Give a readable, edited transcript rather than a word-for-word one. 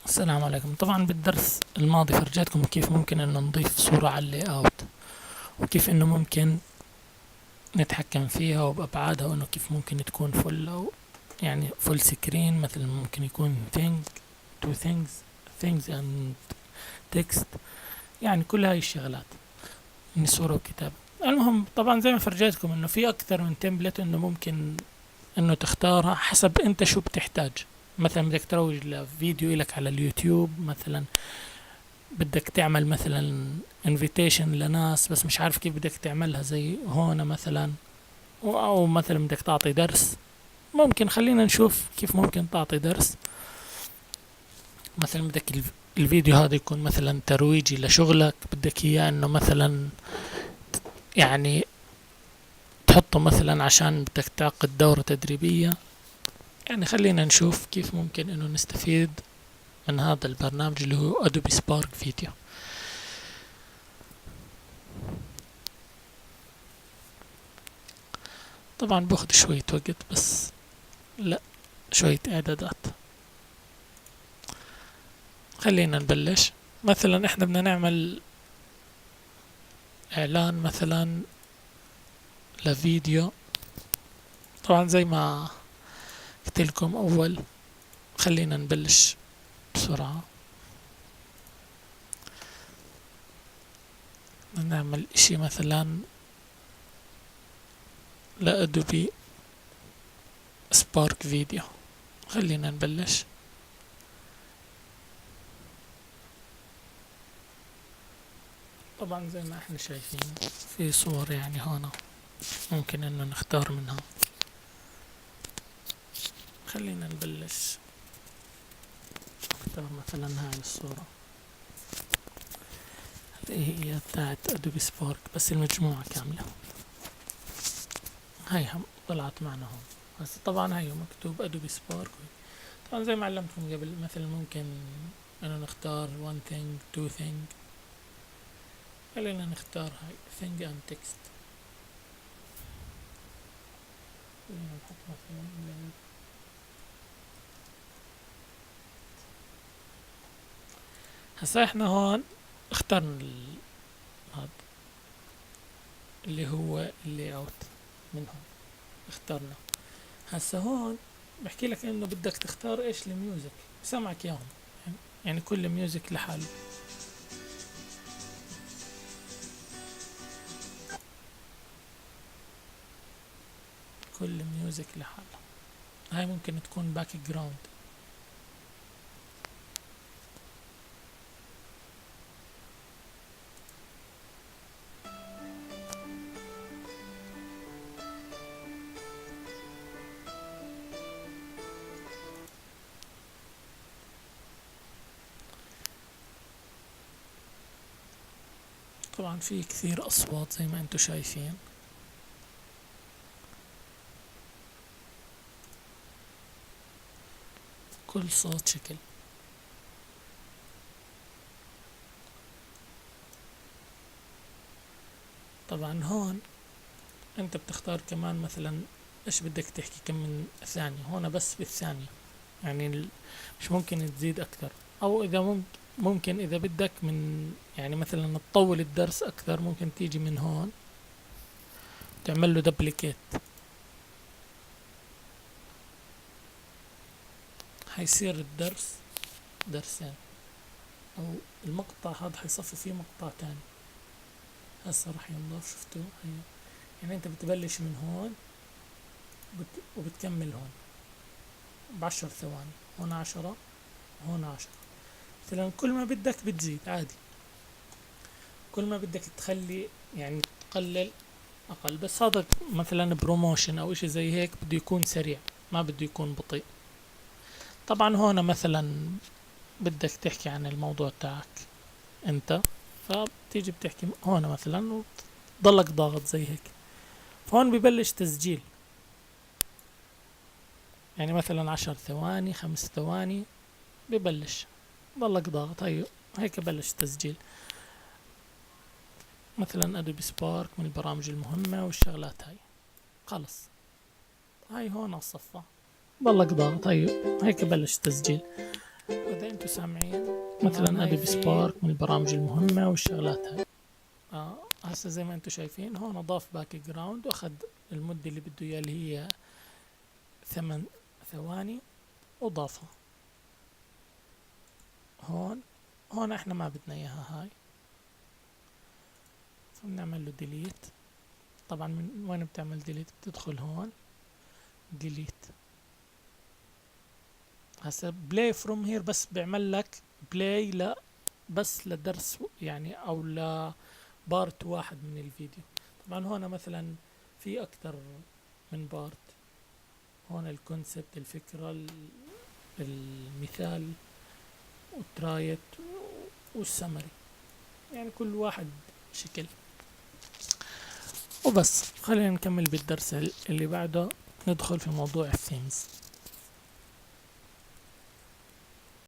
السلام عليكم. طبعا بالدرس الماضي فرجيتكم كيف ممكن انه نضيف صورة على اللي اوت، وكيف انه ممكن نتحكم فيها وبأبعادها، وانه كيف ممكن تكون فل او يعني فل سكرين، مثلا ممكن يكون two things things and text، يعني كل هاي الشغلات من صورة وكتابة. المهم طبعا زي ما فرجيتكم انه في اكثر من تمبلت، انه ممكن انه تختارها حسب انت شو بتحتاج. مثلا بدك تروج لفيديو إلك على اليوتيوب، مثلا بدك تعمل مثلا انفيتيشن لناس بس مش عارف كيف بدك تعملها زي هون مثلا، او مثلا بدك تعطي درس. ممكن خلينا نشوف كيف ممكن تعطي درس. مثلا بدك الفيديو هذا يكون مثلا ترويجي لشغلك، بدك اياه انه مثلا يعني تحطه مثلا عشان بدك تعقد دورة تدريبية. يعني خلينا نشوف كيف ممكن انه نستفيد من هذا البرنامج اللي هو ادوبي سبارك فيديو. طبعا باخد شوية وقت، بس لا، شوية اعدادات. خلينا نبلش. مثلا احنا بدنا نعمل اعلان مثلا لفيديو. طبعا زي ما قلت لكم اول، خلينا نبلش بسرعة. بدنا نعمل اشي مثلا لأدوبي سبارك فيديو. خلينا نبلش. طبعا زي ما احنا شايفين في صور يعني هنا ممكن انه نختار منها. خلينا نبلش. نختار مثلا هاي الصورة، هذه هي بتاعت ادوبي سبارك بس المجموعة كاملة. هاي هم طلعت معنا هون. بس طبعا هاي مكتوب ادوبي سبارك. طبعا زي ما علمتكم قبل، مثلا ممكن انه نختار one thing two thing. خلينا نختار هاي thing and text. خلينا نحط مثلا هسا احنا هون اخترنا هذا اللي هو اللي اوت من هون اخترنا. هسا هون بحكي لك انه بدك تختار ايش الميوزك سمعك اياهم، يعني كل ميوزك لحاله. كل ميوزك لحاله. هاي ممكن تكون باك جراوند. طبعا في كثير اصوات زي ما انتم شايفين. كل صوت شكل. طبعا هون انت بتختار كمان مثلا ايش بدك تحكي، كم من ثانية. هون بس بالثانية، يعني مش ممكن تزيد اكثر. او اذا ممكن اذا بدك من يعني مثلا تطول الدرس اكثر، ممكن تيجي من هون تعمل له دبليكيت. حيصير الدرس درسين، او المقطع هذا حيصفي فيه مقطع تاني. هسه راح ينضاف، شفتوا هي. يعني انت بتبلش من هون وبتكمل هون ب10 ثواني. هون 10، هون 10. مثلا كل ما بدك بتزيد عادي، كل ما بدك تخلي يعني تقلل اقل. بس هذا مثلا بروموشن او اشي زي هيك بده يكون سريع، ما بده يكون بطيء. طبعا هون مثلا بدك تحكي عن الموضوع تاعك انت، فبتيجي بتحكي هون مثلا وتضلك ضاغط زي هيك. فهون ببلش تسجيل، يعني مثلا 10 ثواني 5 ثواني ببلش. ضلك ضاغط هي هيك بلش تسجيل. مثلا ادوبي سبارك من البرامج المهمة والشغلات هاي. خلص هاي هون الصفة. ضلك ضاغط هي هيك بلش تسجيل. وإذا انتوا سامعين مثلا ادوبي سبارك من البرامج المهمة والشغلات هاي. هسه زي ما انتوا شايفين هون اضاف باك جراوند واخد المدة اللي بده اياها اللي هي 8 ثواني وضافها. هون احنا ما بدنا اياها هاي، فبنعمل له ديليت. طبعا من وين بتعمل ديليت؟ بتدخل هون ديليت. هسا بلاي فروم هير بس بيعمل لك بلاي لا بس لدرس يعني او لبارت واحد من الفيديو. طبعا هون مثلا في اكتر من بارت. هون الكونسبت، الفكرة، المثال والترايت والسمري، يعني كل واحد شكل. وبس خلينا نكمل بالدرس اللي بعده، ندخل في موضوع الثيمز.